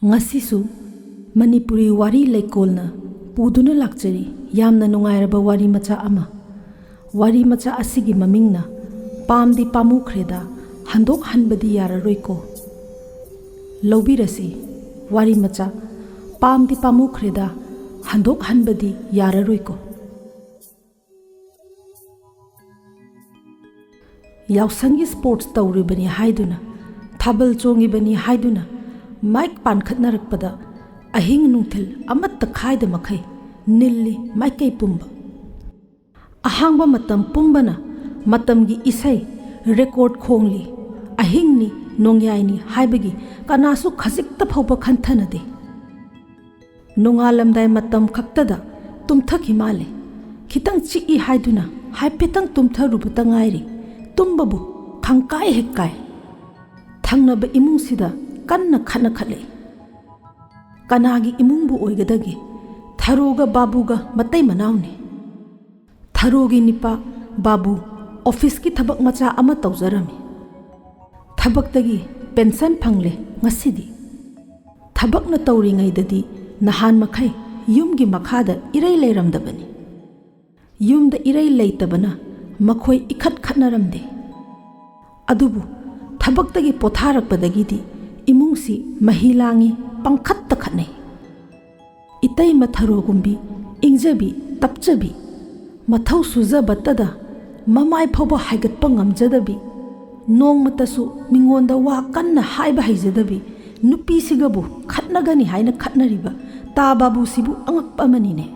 ngasisu Manipuri wari leikolna puduna lakchari yamna nungairaba wari macha ama wari macha asigi mamingna pamdi pamukhreda handok hanbadi yararoiko lobirasi wari macha pamdi pamukhreda handok hanbadi yararoiko yausanggi sports tawribani haiduna thabal chongibani haiduna mic pankhatnarakpada ahing nungthil amatta khaida makhai nilli maikai pumba ahangba matam pumbana matamgi isai record khongli ahingni nongyaini haibagi kanasu khajikta phawba khantanade nongalamdai matam khaktada tumthaki male khitang chi I haiduna haipetang tumtharubata ngairi tumbabu khangkai hekkai thangnaba imungsida kanna khana khale kanagi imungbu oigadagi tharoga babuga matai manawni tharogi nipa babu office ki thabak macha ama tawjarami thabak tagi pension phangle ngasidi thabak na tawri ngai dadi nahan makhai yumgi makhada irai leiramdabani yumda irai leitabana makhoi ikhat khatnaramde adubu thabak tagi potharakpadagidi imungsi mahilangi pangkhatta khatnai itai matharogumbi ingjabi tapjabi mathau sujabatada mamai phoba haigatpa ngamjadabi nongmatasu mingonda wa kanna haiba haijadabi nupi sigabu khatnagani haina khatnariba ta babu sibu angakpa manine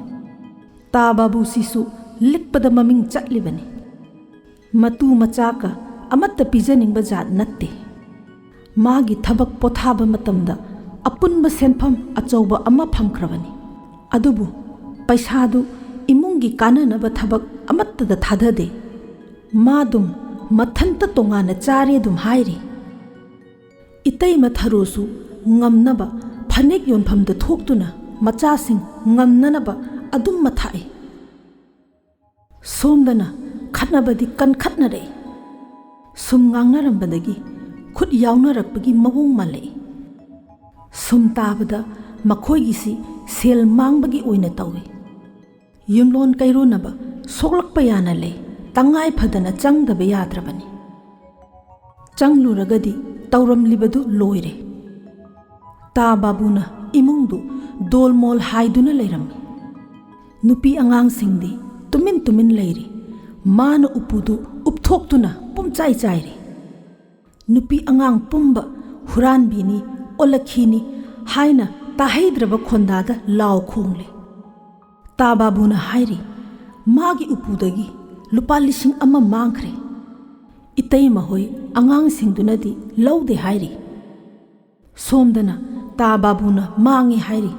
ta babu sisu likpada maming chatlibani matu machaka amatta pijaningba jat natte magi thabak pothaba matamda apunba senpham achauba ama phamkhrabani adubu paisadu imungi kananaba thabak amatta da thadade madum mathanta tongana chare dum hairi itai matharosu ngamnaba phanek yonphamda thoktuna machasing ngamnanaba adum mathai somdana khatnabadi kan khatnare sum ngangnarambadagi khut yaunarapagi mawung malai sum tabada makhoigisi sel mangbagi oina tawi yumlon kairunaba soklakpa yana le tangai phadana changdaba yadrabani changluragadi tawramlibadu loire ta babuna imungdu dolmol haiduna leirami nupi angang singdi tumin tumin leiri mana upudu upthoktuna pumchai chairi nupi angang pumba huranbini olakhini haina tahaidraba khondada law khongle ta babuna hairi magi upudagi lupa lising ama mangkhre itai mahoi angang singdunadi laude hairi somdana ta babuna mangi hairi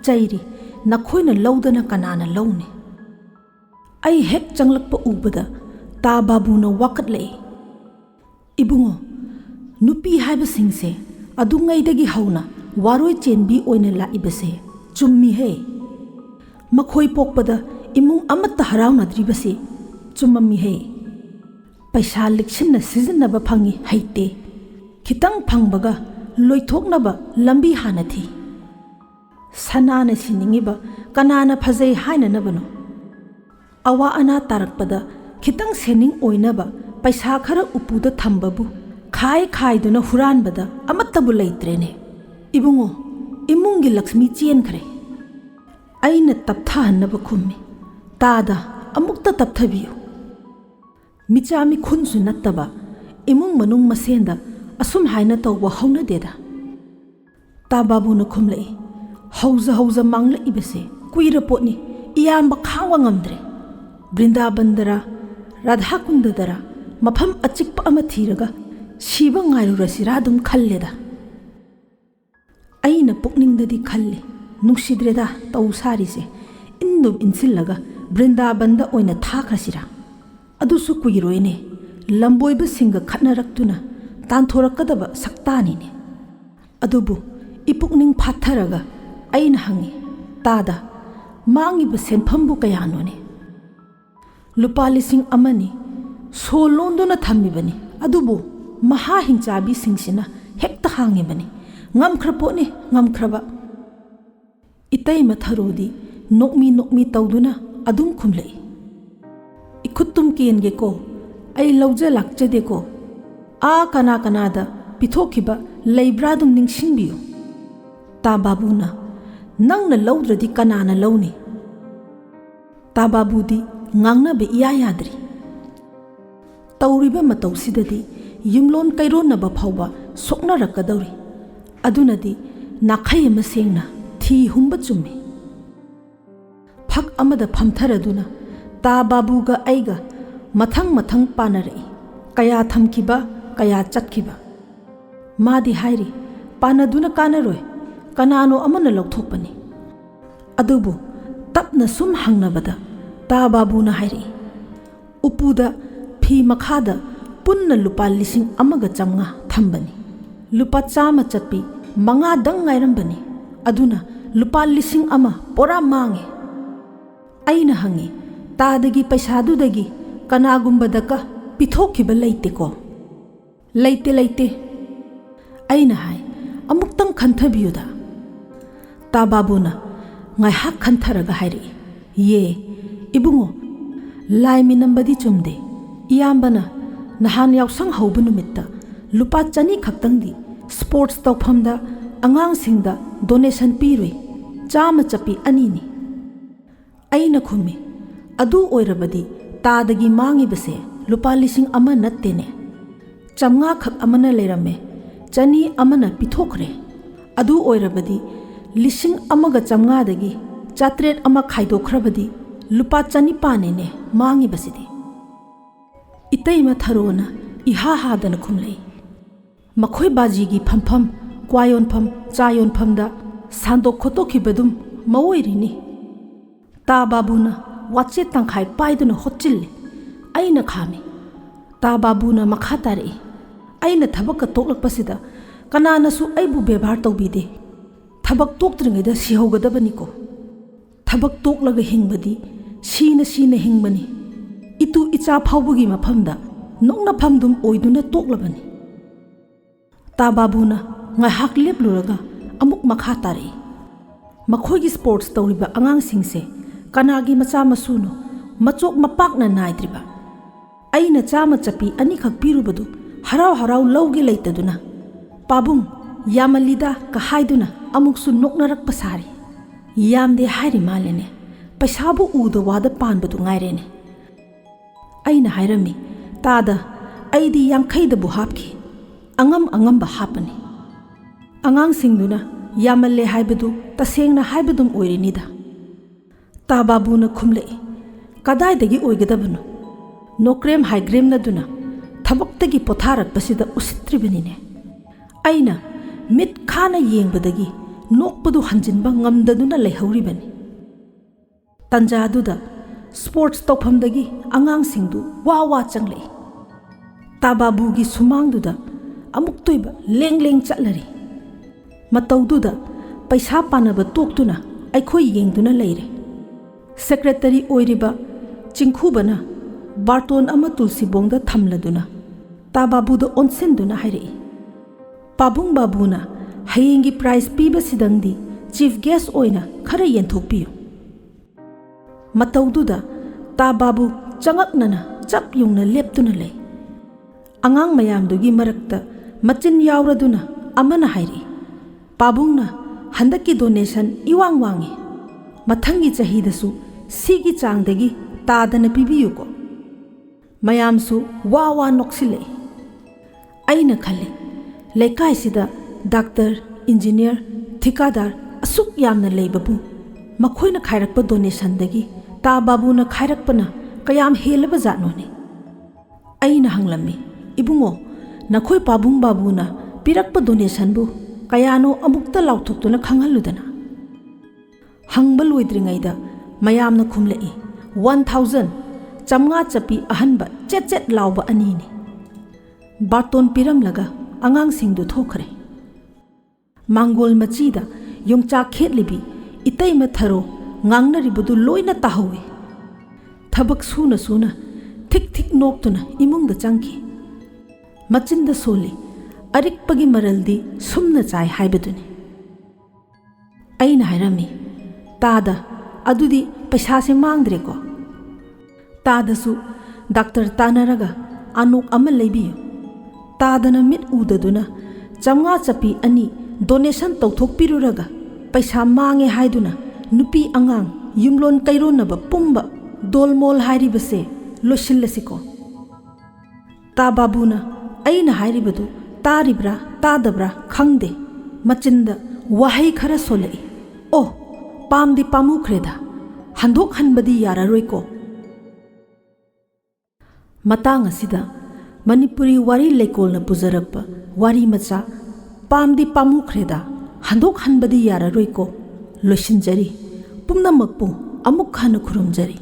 chairi nakhoina laudana kanana laune ai hek changlakpa ubada ta babuna wakatle ibungo nupi haiba singse adungaidagi hauna waroi chenbi oina la ibase chummi he makhoi pokpada imung amatta haraunadribase chummi he paisa liksinna sizinaba phangi haite khitang phangbaga loithoknaba lambi hanathi sanana siningiba kanana phajai haina nabano awa ana tarakpada khitang sening oinaba paisa khara upuda thambabu khai khaiduna huranbada amattabu leitrene ibungo imungi lakshmi chen khare aina taptha hannaba khummi tada amukta tapthabiyu michami khunsu nattaba imung manung masenda asum haina tawba hauna deda ta babuna khumlei hauza mangla ibase kuira potni iyamba khangwa ngamdre Brindabandara Radha Kundadara mafam achikpa ama thiraga shiba ngairurasira dum khalleda aina pukningdadi khalle nungsidreda tawsarise indum insillaga Brindabanda oina thakrasira adusu kuiroine lamboiba singa khatnaraktuna tanthorakadaba saktanine adubu ipukning phatharaga aina hangi tada mangiba senphambu kayanone lupa lising amani solondona thamibani adubu maha hingchabi singsina hekta hangibani ngamkhrapoни ngamkhraba itai matharodi nokmi tawduna adum khumlei ikhutum kenge ko ai lawje lakchede ko a kana da pithokiba leibra dum ningsingbiu ta babuna nangna lawdradi kanana lawni ta babudi ngangna be iya yadri tawriba matawsidadi yumlon kaironna ba phawba sokna rakadawri adunadi nakhai ama sengna thi humba chummi phak amada phamtharaduna ta babuga aiga mathang panarei kaya thamkiba kaya chatkiba madi hairi panaduna kanaroi kanano amana lokthopani adubu tapna sum hangnabada ta babuna hairi upuda phi makhada punna lupa 1,500 thambani lupa chama chatpi manga dang ngairambani aduna lupa 1,000 pora mange aina hangi tadagi paisadudagi kanagumbadaka pithokiba leite ko leite aina hai amuktang khanthabiyuda ta babuna ngai hak khantharaga hairi ye ibungo laimi nambadi chumde iyambana nahan yausang haubu numitta lupa chani khaktangdi sports tawphamda angang singda donation pirui chama chapi anini aina khumi adu oirabadi tadagi mangi base lupa 1,000 nattene chamnga khak amana lerame chani amana pithokre adu oirabadi 1,500 dagi chatret ama khaidokhrabadi lupa chani panene mangi basidi itai ma tharona iha hadana khumlei makhoi baji gi phampham kwayon pham chayon phamda sandok khotokhibadum mawoirini ta babuna wache tangkhai paiduna hotchille aina khami ta babuna makha tari aina thabak toklakpasida kanana su aibu bebhar tawbide thabak toktringida sihaugadabani ko thabak toklaga hingbadi sina hingbani itu icha phawbugi maphamda nokna phamdum oiduna toklabani ta babuna ngai hak lepluraga amuk makha tari makhoigi sports tawriba angang singse kanagi macha masuno machok mapakna naidriba aina chama chapi ani khak pirubadu harau lawge leitaduna pabung yamalida ka haiduna amuksu noknarak pasari yamde hairi malene paisabu uda wada panbadu ngairene aina hairami tada aidi 50 bu hapki angam ba hapani angang singduna yamalle haibadu tasengna haibadum oirinida ta babuna khumlei kadai dagi oigadabanu nokrem haigrem na duna thabaktagi potharak basida usitribanine aina mit khana yengbadagi nokpadu hanjinba ngamdaduna lehauribani tanjaduda sports tawphamdagi angang singdu wa changlei tababugi sumangduda amuk toiba leng chatlari matawduda paisa panaba toktuna aikhoi yengduna leire secretary oiriba chingkhubana barton ama tulsi bongda thamladuna tababuda onsenduna hairei pabung babuna hayengi prize piba sidangdi chief guest oina khara yenthokpiyo matawduda tababu changaknana chap yungna leptuna lei angang mayamdugi marakta machin yawraduna amana hairi pabungna handaki donation iwang wangi mathangi chahidasu sigi changdagi tadana pibiyuko mayamsu wa noksile aina khale lekai sida doctor engineer thikadar asuk yamna leibabu makhoina khairakpa donation dagi ta babuna khairakpana kayam helaba jatnone aina hanglami ibungo nakhoi pabung babuna pirakpa donation bu kayano amukta lauthokuna khanghaludana hangbal oidringaida mayamna khumlei 1,000 chamnga chapi ahanba chet lauba anini barton piramlaga angang singdu thokre mangol machida yongcha khetlibi itai ma tharo ngangnari budu loina tahowe thabak suna thik noktuna imungda changki machinda soli अरिक्पगी मरलदी Sumana चाय हाइबदुनी अइना हाइरमी S अदुदी पैसा से मांगद्रेको तादसु doctor तानरगा Anouk अमा labio तादना मिट उददुना चमगा चपी अनि donation तौथोकपिरुरगा पैसा मांगे हाइदुना नुपी अंगांग युमलोन कैरोनब पुंबा दोलमोल हाइरिबसे लोसिल्लसिको ता बाबूना अइना हाइरिबदु तारिब्रा तादब्रा खंगदे मचिंदा वहाई खरा सोलई ओ पामदी पामुख्रेदा हंदोक हनबदी यारारोइको मतांग असिदा मणिपुरी वारी लेकोलना पुजरकपा वारी मचा पामदी पामुख्रेदा हंदोक हनबदी यारारोइको लोसिनजरी पुमनमकपु अमुक हन खुरुमजरी।